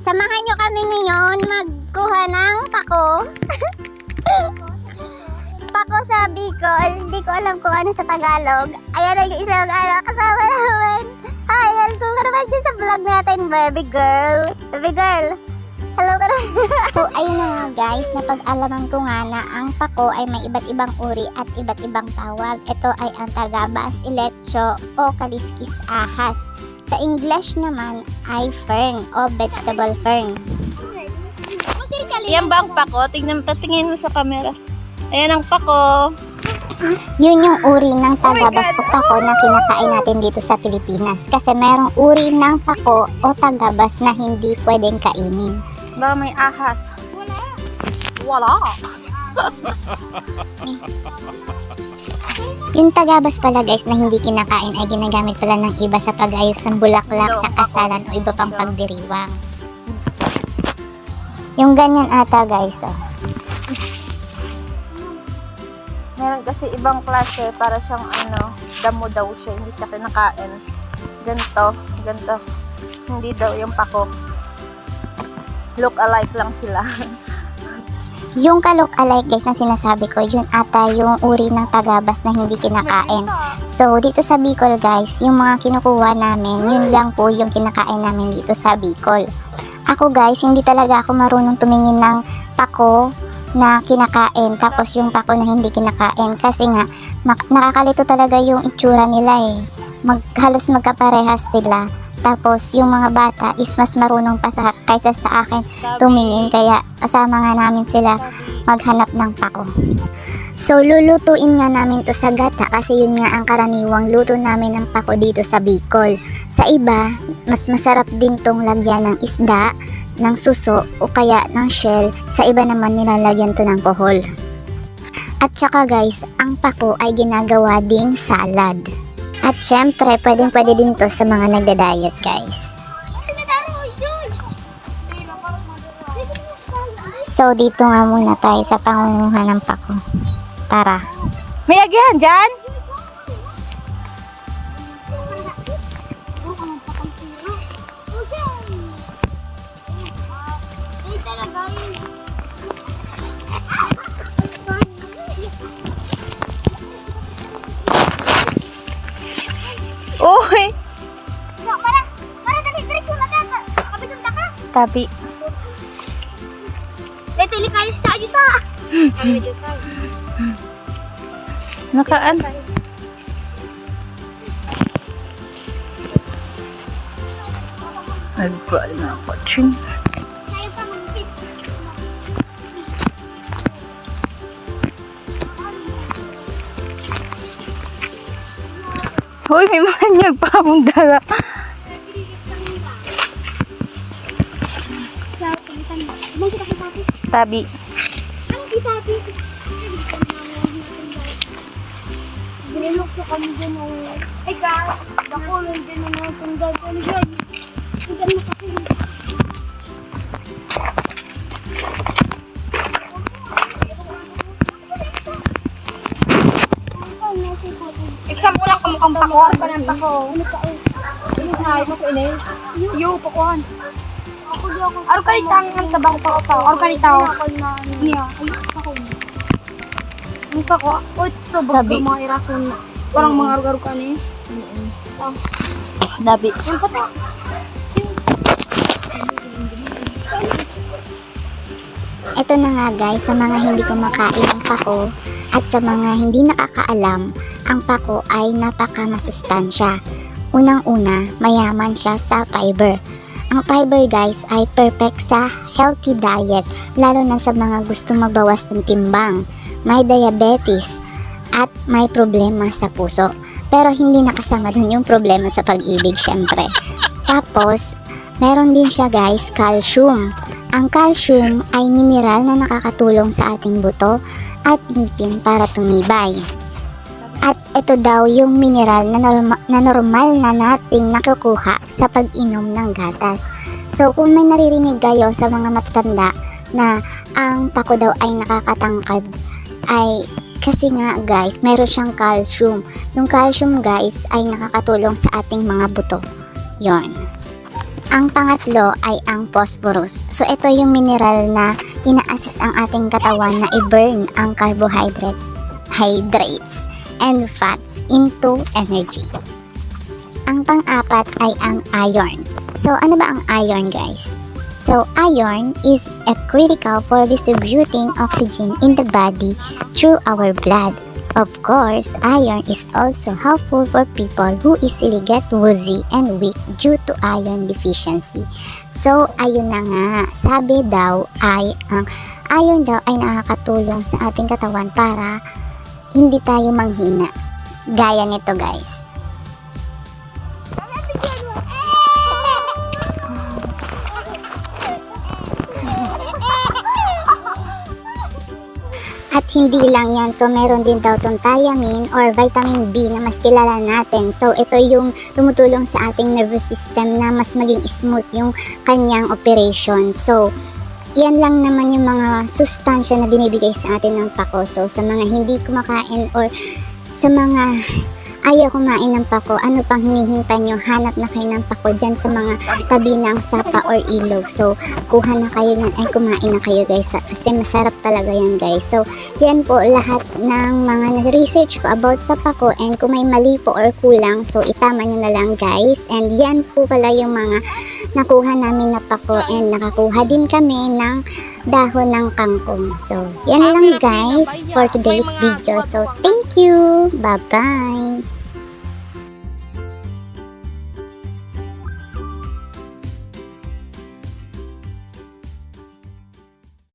Samahan nyo kami ngayon magkuha ng pako. Pako sa Bicol. Hindi ko alam kung ano sa Tagalog. Ayan ang isang kasama naman. Hi, welcome ka naman dyan sa vlog natin, baby girl. Baby girl. Hello ka naman. So, ayun na nga guys, napag-alaman ko nga na ang pako ay may iba't ibang uri at iba't ibang tawag. Ito ay ang tagabas, ilecho o kaliskis ahas. Sa English naman ay fern o vegetable fern. Yan ba ang pako? Tingin mo sa camera. Ayan ang pako. Yun yung uri ng tagabas o pako na kinakain natin dito sa Pilipinas. Kasi merong uri ng pako o tagabas na hindi pwedeng kainin. Baka may ahas. Wala. Yung tagabas pala guys na hindi kinakain ay ginagamit pala ng iba sa pag-ayos ng bulaklak sa kasalan o iba pang pagdiriwang. Yung ganyan ata guys, oh. Meron kasi ibang klase para siyang damo daw siya. Hindi siya kinakain. Ganito. Hindi daw yung pako. Look alike lang sila. Yung ka-look-alike guys na sinasabi ko, yun ata yung uri ng tagabas na hindi kinakain. So, dito sa Bicol guys, yung mga kinukuha namin, yun lang po yung kinakain namin dito sa Bicol. Ako guys, hindi talaga ako marunong tumingin ng pako na kinakain, tapos yung pako na hindi kinakain. Kasi nga, nakakalito talaga yung itsura nila eh. Halos magkaparehas sila. Tapos yung mga bata is mas marunong pa kaysa sa akin tumingin, kaya kasama nga namin sila maghanap ng pako. So lulutuin nga namin to sa gata kasi yun nga ang karaniwang luto namin ng pako dito sa Bicol. Sa iba, mas masarap din tong lagyan ng isda, ng suso o kaya ng shell. Sa iba naman nilalagyan to ng kohol. At saka guys, ang pako ay ginagawa ding salad. At syempre, pwede din to sa mga nagda-diet guys. So, dito nga muna tayo sa pangunguha ng pako. Tara. May agyan dyan? Uy! Para dali, diretso na ka. Kapit ang daka. Tabi. Tili kayos na ajuta. Nakaan? Nagpal na ako. Ching. Hoy, may manyag pa akong dala. Tabi. Binilok ko kami dyan ng... Ay ka! Nakulong din ng mga tundal ko ni Joy. Hindi mo kasi... Exam ko lang kamukhang pakuhan pa ng pako. Ano pa eh? Ano sa mo ko ini? Yo, pakuhan. Ako di ako... Aro kalitang ang tabang pa ko. Aro kalitaw. Niya. Ay, ako. Ang pako. O, ito ba mga irason na? Parang mga arugaru ka ni. Nabi. Yung pata. Ito na nga guys, sa mga hindi kumakain ng pako at sa mga hindi nakakaalam, ang pako ay napakamasustansya. Unang-una, mayaman siya sa fiber. Ang fiber guys ay perfect sa healthy diet, lalo na sa mga gusto magbawas ng timbang, may diabetes, at may problema sa puso. Pero hindi nakasama dun yung problema sa pag-ibig syempre. Tapos, meron din siya guys, calcium. Ang calcium ay mineral na nakakatulong sa ating buto at ngipin para tumibay. At ito daw yung mineral na normal na nating nakukuha sa pag-inom ng gatas. So kung may naririnig kayo sa mga matatanda na ang pako daw ay nakakatangkad, ay kasi nga guys, meron siyang calcium. Yung calcium guys ay nakakatulong sa ating mga buto. Yon. Ang pangatlo ay ang phosphorus. So ito yung mineral na ina-assist ang ating katawan na i-burn ang hydrates and fats into energy. Ang pang-apat ay ang iron. So ano ba ang iron, guys? So iron is a critical for distributing oxygen in the body through our blood. Of course, iron is also helpful for people who easily get woozy and weak due to iron deficiency. So, ayun na nga, sabi daw ay ang iron daw ay nakakatulong sa ating katawan para hindi tayo manghina. Gaya nito, guys. At hindi lang yan, so meron din daw tong thiamine or vitamin B na mas kilala natin. So ito yung tumutulong sa ating nervous system na mas maging smooth yung kanyang operation. So yan lang naman yung mga sustansya na binibigay sa atin ng pako. So sa mga hindi kumakain or sa mga ayaw kumain ng pako, ano pang hinihintay nyo? Hanap na kayo ng pako dyan sa mga tabi ng sapa or ilog. So, kuha na kayo ng, ay kumain na kayo, guys, kasi masarap talaga yan, guys. So, yan po lahat ng mga research ko about sa pako, and kung may mali po or kulang, so itama nyo na lang, guys. And yan po pala yung mga nakuha namin na pako, and nakakuha din kami ng dahon ng kangkong. So, yan lang, guys, for today's video. So, thank you! Bye-bye!